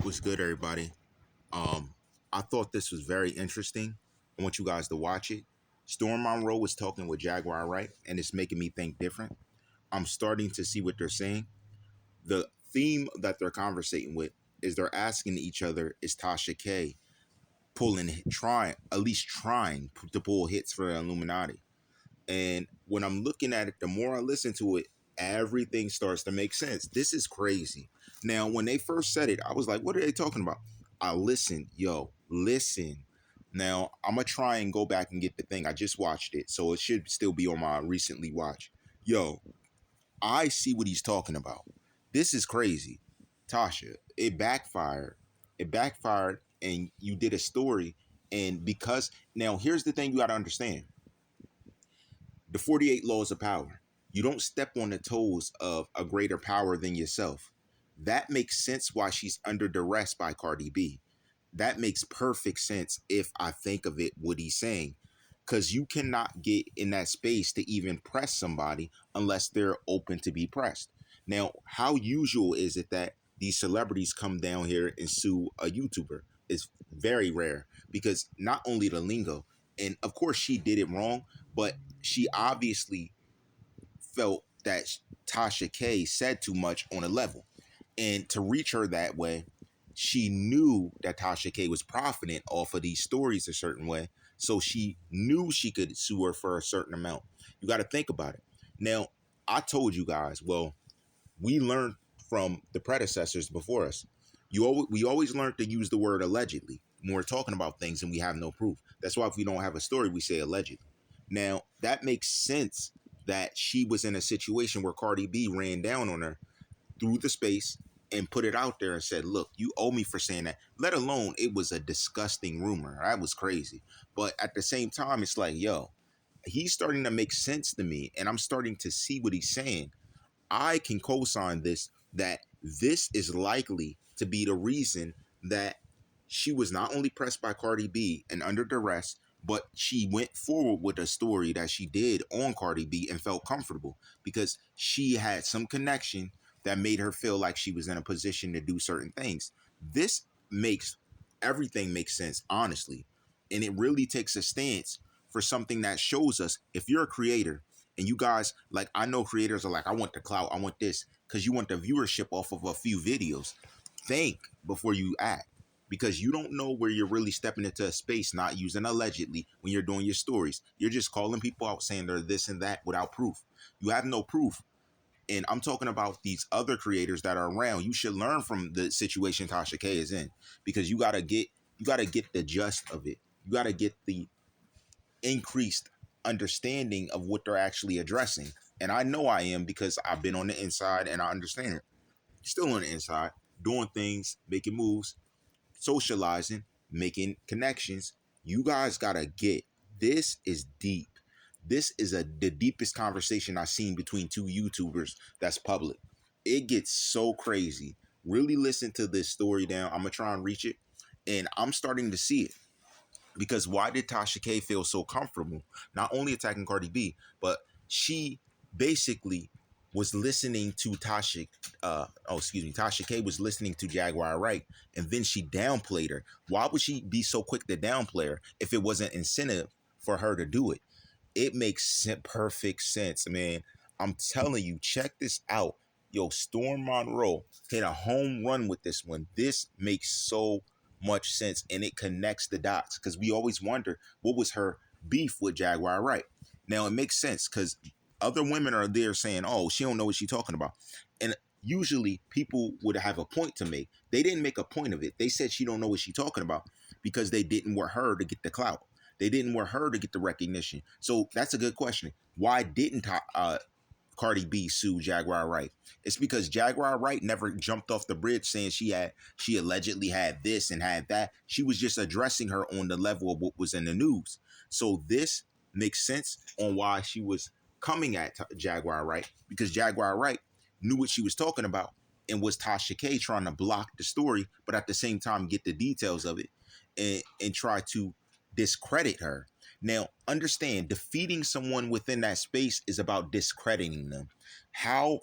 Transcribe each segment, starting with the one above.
What's good, everybody? Um, I thought this was very interesting. I want you guys to watch it. Storm Monroe was talking with Jaguar Wright, and it's making me think different. I'm starting to see what they're saying. The theme that they're conversating with is they're asking each other, is Tasha K trying, at least trying to pull hits for the Illuminati? And when I'm looking at it, the more I listen to it, everything starts to make sense. This is crazy. Now, when they first said it, I was like, what are they talking about? I listened, yo, listen. Now, I'm going to try and go back and get the thing. I just watched it, so it should still be on my recently watch. Yo, I see what he's talking about. This is crazy. Tasha, it backfired. It backfired, and you did a story. And because now, here's the thing you got to understand, the 48 laws of power. You don't step on the toes of a greater power than yourself. That makes sense why she's under duress by Cardi B. That makes perfect sense if I think of it, what he's saying. Because you cannot get in that space to even press somebody unless they're open to be pressed. Now, how usual is it that these celebrities come down here and sue a YouTuber? It's very rare because not only the lingo, and of course she did it wrong, but she obviously felt that Tasha K said too much on a level. And to reach her that way, she knew that Tasha K was profiting off of these stories a certain way. So she knew she could sue her for a certain amount. You got to think about it. Now, I told you guys, well, we learned from the predecessors before us. We always learned to use the word allegedly when we're talking about things and we have no proof. That's why if we don't have a story, we say allegedly. Now, that makes sense that she was in a situation where Cardi B ran down on her through the space and put it out there and said, look, you owe me for saying that. Let alone it was a disgusting rumor. That was crazy. But at the same time, it's like, yo, he's starting to make sense to me and I'm starting to see what he's saying. I can co-sign this, that this is likely to be the reason that she was not only pressed by Cardi B and under duress, but she went forward with a story that she did on Cardi B and felt comfortable because she had some connection that made her feel like she was in a position to do certain things. This makes everything make sense, honestly. And it really takes a stance for something that shows us if you're a creator and you guys, like, I know creators are like, I want the clout, I want this, because you want the viewership off of a few videos. Think before you act, because you don't know where you're really stepping into a space, not using allegedly when you're doing your stories. You're just calling people out saying they're this and that without proof. You have no proof. And I'm talking about these other creators that are around. You should learn from the situation Tasha K is in, because you gotta get the gist of it. You gotta get the increased understanding of what they're actually addressing. And I know I am because I've been on the inside and I understand it. Still on the inside, doing things, making moves, socializing, making connections. You guys gotta get, this is deep. This is the deepest conversation I've seen between two YouTubers that's public. It gets so crazy. Really listen to this story down. I'm gonna try and reach it. And I'm starting to see it. Because why did Tasha K feel so comfortable not only attacking Cardi B, but she basically was listening to Tasha K was listening to Jaguar Wright, and then she downplayed her. Why would she be so quick to downplay her if it wasn't incentive for her to do it? It makes perfect sense, man. I'm telling you, check this out. Yo, Storm Monroe hit a home run with this one. This makes so much sense and it connects the dots because we always wonder what was her beef with Jaguar Wright. Now it makes sense because other women are there saying, oh, she don't know what she's talking about. And usually people would have a point to make. They didn't make a point of it. They said she don't know what she's talking about because they didn't want her to get the clout. They didn't want her to get the recognition. So that's a good question. Why didn't Cardi B sue Jaguar Wright? It's because Jaguar Wright never jumped off the bridge saying she allegedly had this and had that. She was just addressing her on the level of what was in the news. So this makes sense on why she was coming at Jaguar Wright, because Jaguar Wright knew what she was talking about and was Tasha K trying to block the story, but at the same time get the details of it and try to discredit her. Now, understand, defeating someone within that space is about discrediting them. How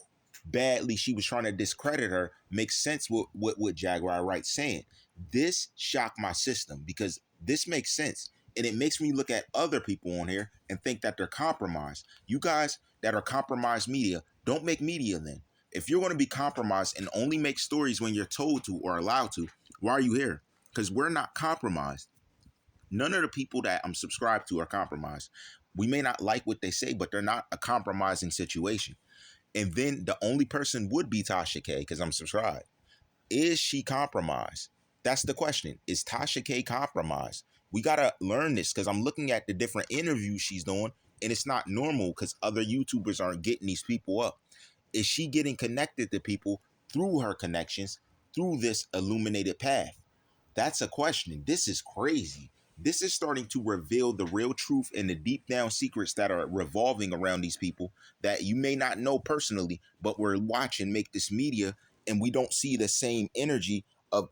badly she was trying to discredit her makes sense with what Jaguar Wright's saying. This shocked my system because this makes sense. And it makes me look at other people on here and think that they're compromised. You guys that are compromised media, don't make media then. If you're going to be compromised and only make stories when you're told to or allowed to, why are you here? Because we're not compromised. None of the people that I'm subscribed to are compromised. We may not like what they say, but they're not a compromising situation. And then the only person would be Tasha K because I'm subscribed. Is she compromised? That's the question. Is Tasha K compromised? We got to learn this because I'm looking at the different interviews she's doing and it's not normal because other YouTubers aren't getting these people up. Is she getting connected to people through her connections through this illuminated path? That's a question. This is crazy. This is starting to reveal the real truth and the deep down secrets that are revolving around these people that you may not know personally, but we're watching make this media and we don't see the same energy of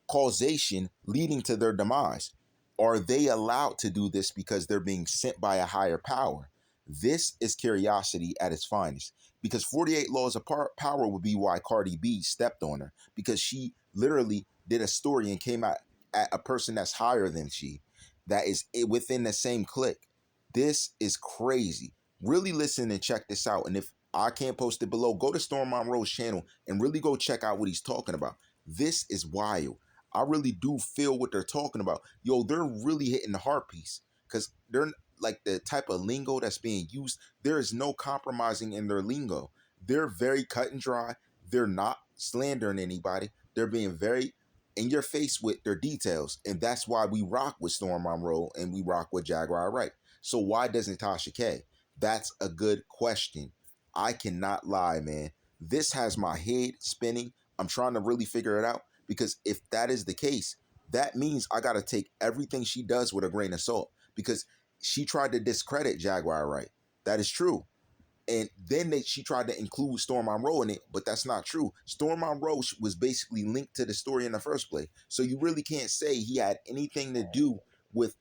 causation leading to their demise. Are they allowed to do this because they're being sent by a higher power? This is curiosity at its finest. Because 48 Laws of Power would be why Cardi B stepped on her. Because she literally did a story and came out at a person that's higher than she, that is within the same clique. This is crazy. Really listen and check this out. And if I can't post it below, go to Storm Monroe's channel and really go check out what he's talking about. This is wild. I really do feel what they're talking about. Yo, they're really hitting the heart piece because they're like the type of lingo that's being used. There is no compromising in their lingo. They're very cut and dry. They're not slandering anybody. They're being very in your face with their details. And that's why we rock with Storm Monroe and we rock with Jaguar Wright. So why doesn't Tasha K? That's a good question. I cannot lie, man. This has my head spinning. I'm trying to really figure it out. Because if that is the case, that means I got to take everything she does with a grain of salt. Because she tried to discredit Jaguar Wright. That is true. And then she tried to include Storm Monroe in it, but that's not true. Storm Monroe was basically linked to the story in the first place. So you really can't say he had anything to do with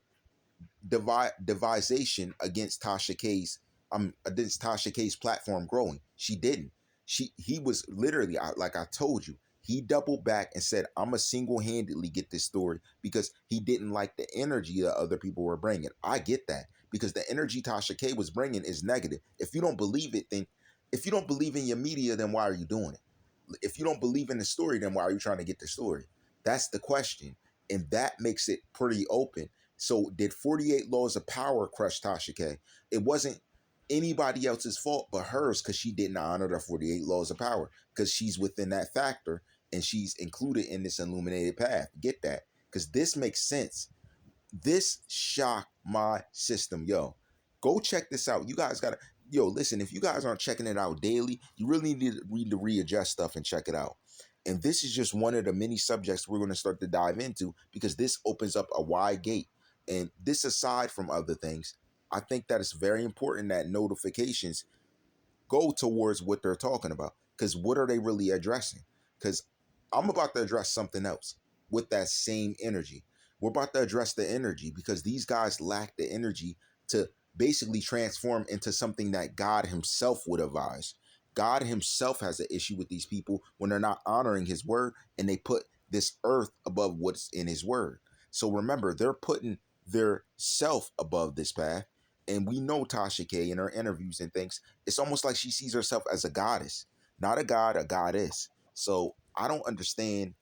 devisation against Tasha K's against Tasha K's platform growing. She didn't. He was literally like I told you. He doubled back and said, "I'm gonna single-handedly get this story," because he didn't like the energy that other people were bringing. I get that because the energy Tasha K was bringing is negative. If you don't believe it, then if you don't believe in your media, then why are you doing it? If you don't believe in the story, then why are you trying to get the story? That's the question, and that makes it pretty open. So did 48 Laws of Power crush Tasha K? It wasn't anybody else's fault but hers because she didn't honor the 48 Laws of Power because she's within that factor and she's included in this illuminated path. Get that? Because this makes sense. This shocked my system. Yo, go check this out. You guys gotta, yo, listen, if you guys aren't checking it out daily, you really need to readjust stuff and check it out. And this is just one of the many subjects we're going to start to dive into because this opens up a wide gate. And this aside from other things, I think that it's very important that notifications go towards what they're talking about. Because what are they really addressing? Because I'm about to address something else with that same energy. We're about to address the energy because these guys lack the energy to basically transform into something that God Himself would advise. God Himself has an issue with these people when they're not honoring His word and they put this earth above what's in His word. So remember, they're putting their self above this path. And we know Tasha K in her interviews and things, it's almost like she sees herself as a goddess, not a god, a goddess. So I don't understand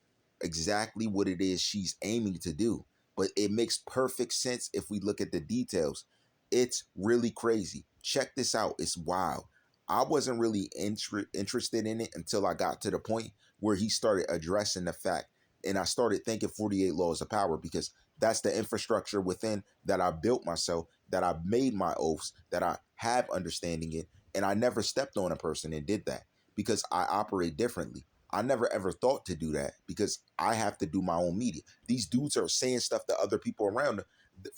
exactly what it is she's aiming to do, but it makes perfect sense if we look at the details. It's really crazy. Check this out. It's wild. I wasn't really interested in it until I got to the point where he started addressing the fact, and I started thinking 48 Laws of Power because that's the infrastructure within that I built myself, that I made my oaths, that I have understanding in, and I never stepped on a person and did that because I operate differently. I never ever thought to do that because I have to do my own media. These dudes are saying stuff to other people around them.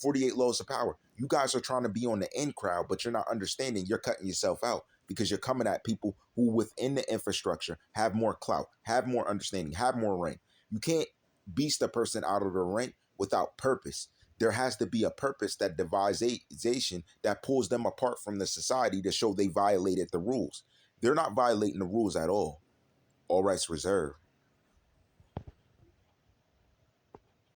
48 Laws of Power. You guys are trying to be on the in crowd, but you're not understanding. You're cutting yourself out because you're coming at people who within the infrastructure have more clout, have more understanding, have more rank. You can't beast a person out of the rank without purpose. There has to be a purpose, that devisation that pulls them apart from the society to show they violated the rules. They're not violating the rules at all. All rights reserved.